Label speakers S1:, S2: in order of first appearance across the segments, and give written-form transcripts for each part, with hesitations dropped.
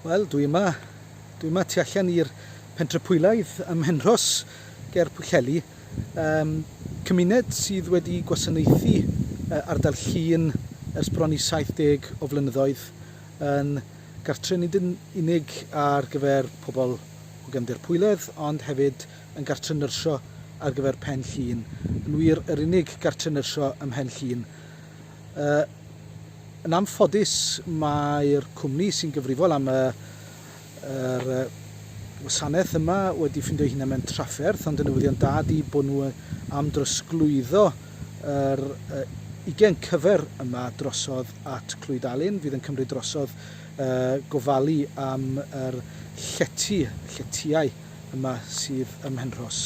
S1: Wel, dwi yma tu allan i'r pentrepwylaidd ym Mhenros ger Pwllheli. Cymuned sydd wedi gwasanaethu ardal Llŷn ers bron i 70 o flynyddoedd yn gartre nid yn unig ar gyfer pobl o gefndir Pwyledd, ond hefyd yn gartre nyrsio ar gyfer Pen Llŷn. Yn wir, yr unig gartre nyrsio ym Mhen Llŷn. Yn anffodus, mae'r cwmni sy'n gyfrifol am yr wasanaeth yma wedi ffindio hunain mewn trafferth, ond y newyddion da di bod nhw am drosglwyddo yr 20 cyfer yma drosodd at Clwyd Alun. Fydd yn cymryd drosodd gofalu am yr lletiau yma sydd ym Mhenros.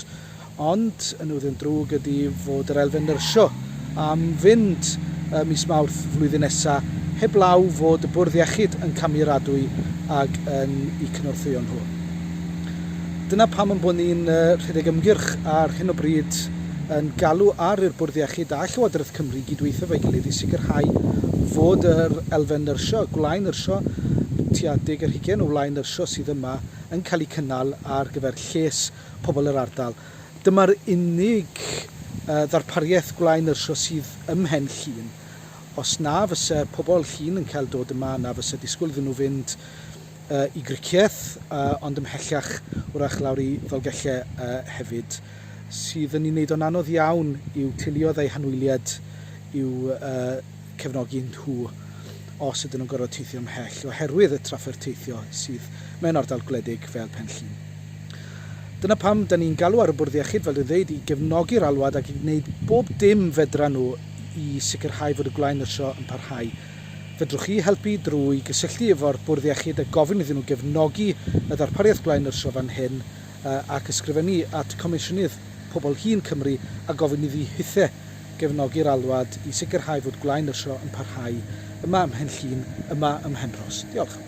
S1: Ond y newyddion drwg ydy fod yr elfen nyrsio am fynd mis Mawrth flwyddyn nesaf heblaw fod y Bwrdd Iechyd yn camuradwy ag yn eu cynorthwyo nhw. Dyna pam yn bod ni'n rhedeg ymgyrch ar hyn o bryd yn galw ar i'r Bwrdd Iechyd a Llywodraeth Cymru gydweithio fo'i gilydd i sicrhau fod yr elfen nyrsio, gwlâu nyrsio, tua 10 o wlâu nyrsio sydd yma yn cael eu cynnal ar gyfer lles pobl yr ardal. Dyma'r unig ddarpariaeth gwlâu nyrsio sydd ym Mhen Llŷn. Os na fysa pobl Llŷn yn cael dod yma, na fysa disgwyl iddyn nhw fynd i griciaeth, ond ymhellach wrach lawr i Ddolgellau hefyd, sydd yn ei wneud o'n anodd iawn i'w teuluoedd eu hanwyliad i'w cefnogi nhw os ydyn nhw'n gorfod teithio ymhell oherwydd y trafferth teithio sydd mewn ardal gwledig fel Pen Llŷn. Dyna pam da ni'n galw ar y Bwrdd Iechyd, fel dwi'n dweud, i gefnogi'r alwad ac i wneud bob dim fedra nhw i sicrhau fod y gwlâu nyrsio yn parhau. Fedrwch chi helpu drwy gysylltu efo'r Bwrdd Iechyd a gofyn iddyn nhw gefnogi y ddarpariaeth gwlâu nyrsio fan hyn ac ysgrifennu at Comisiynydd Pobl Hŷn Cymru a gofyn iddi hithau gefnogi'r alwad i sicrhau fod gwlâu nyrsio yn parhau yma ym Mhen Llŷn, yma ym Mhenros. Diolch.